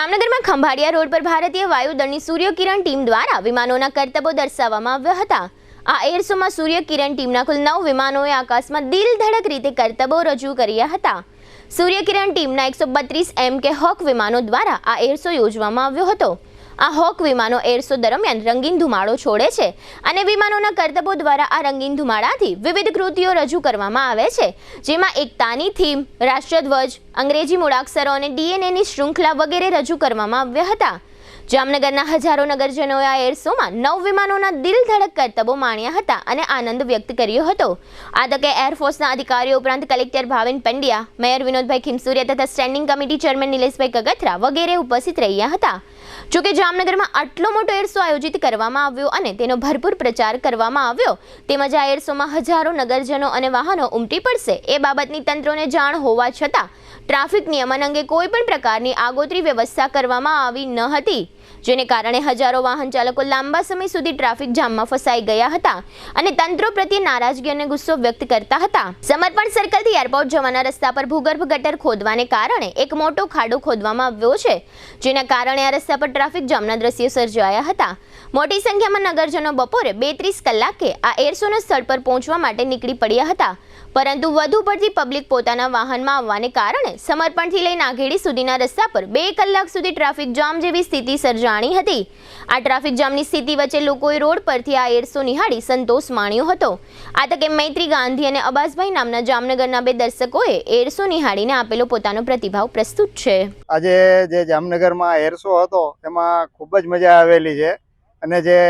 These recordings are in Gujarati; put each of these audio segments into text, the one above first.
જામનગરમાં ખંભાળિયા રોડ પર ભારતીય વાયુદળની સૂર્યકિરણ ટીમ દ્વારા વિમાનોના કરતબો દર્શાવવામાં આવ્યા હતા। આ એર શોમાં સૂર્યકિરણ ટીમના કુલ 9 વિમાનોએ આકાશમાં દિલધડક રીતે કરતબો રજૂ કર્યા હતા। સૂર્યકિરણ ટીમના 132 MK હોક વિમાનો દ્વારા આ એર શો યોજવામાં આવ્યો હતો। આ હોક વિમાનો એર શો દરમિયાન રંગીન ધુમાડો છોડે છે અને વિમાનોના કરતબો દ્વારા આ રંગીન ધુમાડાથી વિવિધ કૃતિઓ રજૂ કરવામાં આવે છે, જેમાં એકતાની થીમ, રાષ્ટ્રધ્વજ, અંગ્રેજી મૂળાક્ષરો અને DNAની શૃંખલા વગેરે રજૂ કરવામાં આવ્યા હતા। જામનગરના હજારો નગરજનોએ આ એર શોમાં 9 વિમાનોના દિલધડક કરતબો માણ્યા હતા અને આનંદ વ્યક્ત કર્યો હતો। આ તકે એરફોર્સના અધિકારીઓ ઉપરાંત કલેક્ટર ભાવિન પંડ્યા, મેયર વિનોદભાઈ ખીમસુરિયા તથા સ્ટેન્ડિંગ કમિટી ચેરમેન નિલેશભાઈ કગથરા વગેરે ઉપસ્થિત રહ્યા હતા। જોકે જામનગરમાં આટલો મોટો એર શો આયોજિત કરવામાં આવ્યો અને તેનો ભરપૂર પ્રચાર કરવામાં આવ્યો, તેમજ આ એર શોમાં હજારો નગરજનો અને વાહનો ઉમટી પડશે એ બાબતની તંત્રોને જાણ હોવા છતાં ટ્રાફિક નિયમન અંગે કોઈ પણ પ્રકારની આગોતરી વ્યવસ્થા કરવામાં આવી ન હતી, જેને કારણે હજારો વાહન ચાલકો લાંબા સમય સુધી ટ્રાફિક જામમાં ફસાઈ ગયા હતા અને તંત્રો પ્રત્યે નારાજગી અને ગુસ્સો વ્યક્ત કરતા હતા। સમર્પણ સર્કલથી એરપોર્ટ જવાના રસ્તા પર ભૂગર્ભ ગટર ખોદવાને કારણે એક મોટો ખાડો ખોદવામાં આવ્યો છે, જેના કારણે આ રસ્તા પર ટ્રાફિક જામના દ્રશ્યો સર્જાયા હતા। મોટી સંખ્યામાં નગરજનો બપોરે 32 કલાકે આ એર શોના સ્થળ પર પહોંચવા માટે નીકળી પડ્યા હતા, પરંતુ વધુ પડતી પબ્લિક પોતાના વાહનમાં આવવાને કારણે સમર્પણથી લઈ નાઘેડી સુધીના રસ્તા પર 2 કલાક સુધી ટ્રાફિક જામ જેવી સ્થિતિ સર્જાણી હતી। આ ટ્રાફિક જામની સ્થિતિ વચ્ચે લોકોએ રોડ પરથી આ એર શો નિહાળી સંતોષ માણ્યો હતો। આ તકે મૈત્રી ગાંધી અને અબાસભાઈ નામના જામનગરના 2 દર્શકોએ એર શો નિહાળીને આપેલો પોતાનો પ્રતિભાવ પ્રસ્તુત છે। આજે જે જામનગરમાં એર શો હતો એમાં ખૂબ જ મજા આવેલી છે અને જે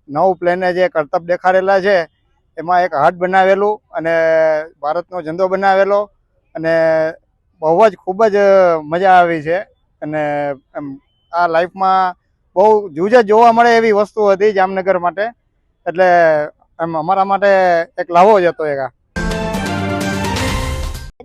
9 પ્લેને જે કરતબ દેખાડેલા છે એમાં એક હાર્ટ બનાવેલું અને ભારતનો ઝંડો બનાવેલો અને બહુ જ ખૂબ જ મજા આવી છે અને આ લાઈફમાં બહુ જૂજ જોવા મળે એવી વસ્તુ હતી જામનગર માટે, એટલે અમારા માટે એક લાવો જ હતો એક।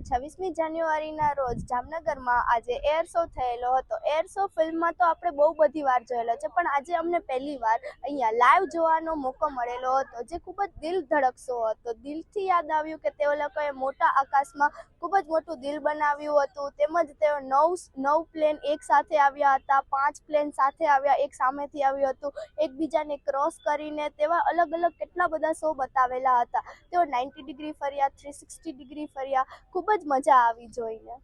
26મી જાન્યુઆરીના રોજ જામનગરમાં આજે એર શો થયેલો હતો। એર શો ફિલ્મમાં તો આપણે બહુ બધી વાર જોયેલો છે, પણ આજે અમને પહેલી વાર અહીંયા લાઈવ જોવાનો મોકો મળેલો હતો, જે ખૂબ જ દિલ ધડક શો હતો। દિલથી યાદ આવ્યું કે તેઓ લોકોએ મોટા આકાશમાં ખૂબ જ મોટું દિલ બનાવ્યું હતું, તેમજ તેઓ 9 પ્લેન એક સાથે આવ્યા હતા, 5 પ્લેન સાથે આવ્યા, એક સામેથી આવ્યું હતું, એકબીજાને ક્રોસ કરીને તેવા અલગ અલગ કેટલા બધા શો બતાવેલા હતા। તેઓ 90 ડિગ્રી ફર્યા, 360 ડિગ્રી ફર્યા, ખૂબ જ મજા આવી જોઈને।